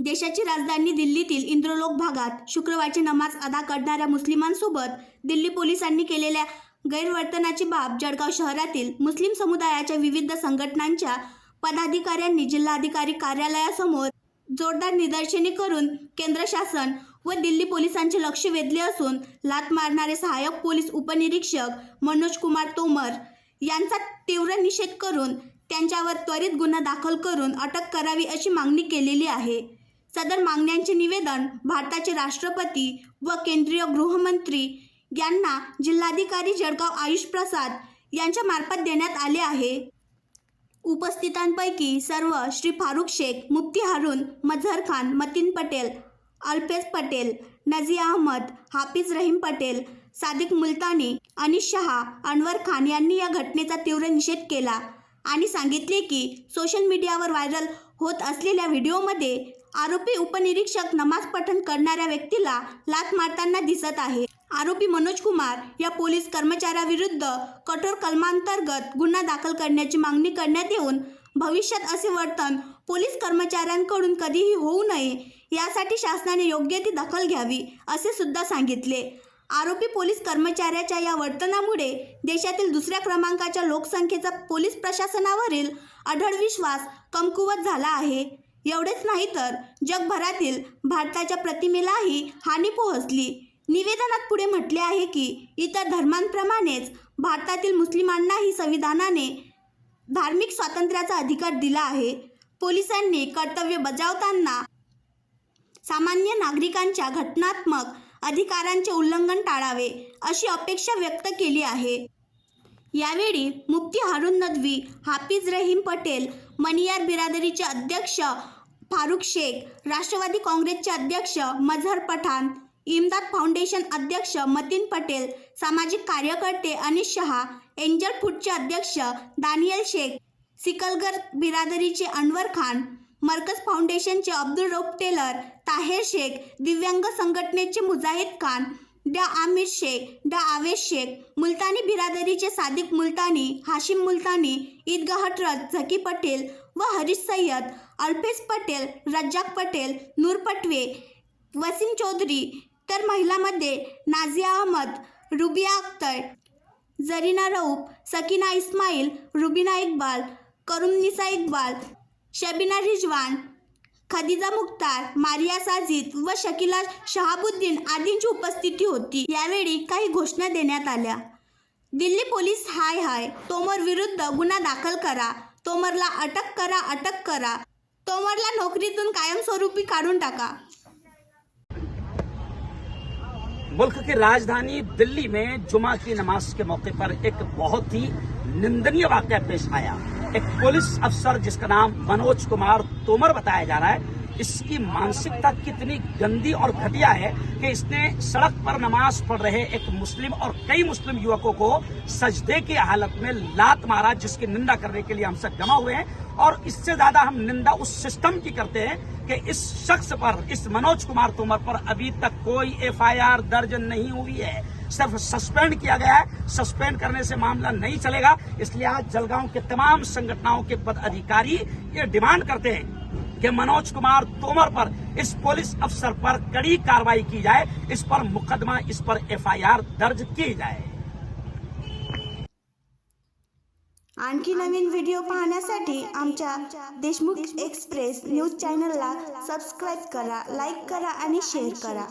देशाची राजधानी दिल्लीतील इंद्रलोक भागात शुक्रवारची नमाज अदा करणाऱ्या मुस्लिमांसोबत दिल्ली पोलिसांनी केलेल्या गैरवर्तनाची बाब जळगाव शहरातील मुस्लिम समुदायाच्या विविध संघटनांच्या पदाधिकाऱ्यांनी जिल्हाधिकारी कार्यालयासमोर जोरदार निदर्शने करून केंद्र शासन व दिल्ली पोलिसांचे लक्ष वेधले असून लात मारणारे सहाय्यक पोलीस उपनिरीक्षक मनोज कुमार तोमर यांचा तीव्र निषेध करून त्यांच्यावर त्वरित गुन्हा दाखल करून अटक करावी अशी मागणी केलेली आहे। सदर मागण्यांचे निवेदन भारताचे राष्ट्रपती व केंद्रीय गृहमंत्री यांना जिल्हाधिकारी जळगाव आयुष प्रसाद यांच्या मार्फत देण्यात आले आहे। उपस्थितांपैकी सर्व श्री फारुख शेख, मुफ्ती हारून, मजहर खान, मतीन पटेल, अल्पेश पटेल, नझीर अहमद, हाफिज रहीम पटेल, सादिक मुल्तानी, अनीस शहा, अनवर खान यांनी या घटनेचा तीव्र निषेध केला आणि सांगितले की सोशल मीडियावर व्हायरल होत असलेल्या व्हिडिओमध्ये आरोपी उपनिरीक्षक नमाज पठण करणाऱ्या व्यक्तीला लाथ मारताना दिसत आहे। आरोपी मनोज कुमार या पोलीस कर्मचाऱ्याविरुद्ध कठोर कलमांतर्गत गुन्हा दाखल करण्याची मागणी करण्यात येऊन भविष्यात असे वर्तन पोलीस कर्मचाऱ्यांकडून कधीही होऊ नये यासाठी शासनाने योग्य ती दखल घ्यावी असे सुद्धा सांगितले। आरोपी पोलीस कर्मचाऱ्याच्या या वर्तनामुळे देशातील दुसऱ्या क्रमांकाच्या लोकसंख्येचा पोलीस प्रशासनावरील अढळ विश्वास कमकुवत झाला आहे। एवढेच नाही तर जगभरातील भारताच्या प्रतिमेलाही हानी पोहोचली। निवेदनात पुढे म्हटले आहे की इतर धर्मांप्रमाणेच भारतातील मुस्लिमांनाही संविधानाने धार्मिक स्वातंत्र्याचा अधिकार दिला आहे। पोलिसांनी कर्तव्य बजावताना सामान्य नागरिकांच्या घटनात्मक अधिकारांचे उल्लंघन टाळावे अशी अपेक्षा व्यक्त केली आहे। यावेळी मुफ्ती हारून नदवी, हाफिज रहीम पटेल, मनियार बिरादरीचे अध्यक्ष फारुख शेख, राष्ट्रवादी काँग्रेसचे अध्यक्ष मजहर पठाण, इम्दाद फाउंडेशन अध्यक्ष मतीन पटेल, सामाजिक कार्यकर्ते अनीस शहा, एंजल फूडचे अध्यक्ष दानियल शेख, सिकलगर बिरादरीचे अनवर खान, मरकज फाउंडेशनचे अब्दुल रऊफ टेलर, ताहेर शेख, दिव्यांग संघटनेचे मुजाहिद खान, डा आमिर शेख, डा आवेश शेख, मुलतानी बिरादरीचे सादिक मुलतानी, हाशिम मुलतानी, ईदगाह हजरत झकी पटेल व हरीश सय्यद, अल्पेश पटेल, रज्जाक पटेल, नूर पटवे, वसीम चौधरी, तर महिलांमध्ये नाझिया अहमद, रुबिया अख्तर, जरीना रऊफ, सकीना इस्माईल, रुबीना इक्बाल, करुमनिसा इक्बाल, शबीना रिजवान, खदीजा मुख्तार, मारिया साजिद व शकीला शहाबुद्दीन आदींची उपस्थिती होती। यावेळी काही घोषणा देण्यात आल्या। दिल्ली पोलीस हाय हाय, तोमर विरुद्ध गुन्हा दाखल करा, तोमरला अटक करा, अटक करा, तोमरला नोकरीतून कायमस्वरूपी काढून टाका। मुल्क की राजधानी दिल्ली में जुमा की नमाज के मौके पर एक बहुत ही निंदनीय वाकया पेश आया। एक पुलिस अफसर जिसका नाम मनोज कुमार तोमर बताया जा रहा है, इसकी मानसिकता कितनी गंदी और घटिया है कि इसने सड़क पर नमाज पढ़ रहे एक मुस्लिम और कई मुस्लिम युवकों को सजदे की हालत में लात मारा, जिसकी निंदा करने के लिए हम सब जमा हुए हैं। और इससे ज्यादा हम निंदा उस सिस्टम की करते हैं कि इस शख्स पर, इस मनोज कुमार तोमर पर अभी तक कोई एफआईआर दर्ज नहीं हुई है, सिर्फ सस्पेंड किया गया है। सस्पेंड करने से मामला नहीं चलेगा, इसलिए आज जलगांव के तमाम संगठनों के पदाधिकारी ये डिमांड करते हैं कि मनोज कुमार तोमर पर, इस पुलिस अफसर पर कड़ी कार्रवाई की जाए, इस पर मुकदमा, इस पर एफआईआर दर्ज की जाए। आणखी नवीन व्हिडिओ पाहण्यासाठी आमच्या देशमुख एक्सप्रेस न्यूज चॅनलला सबस्क्राईब करा, लाईक करा आणि शेअर करा।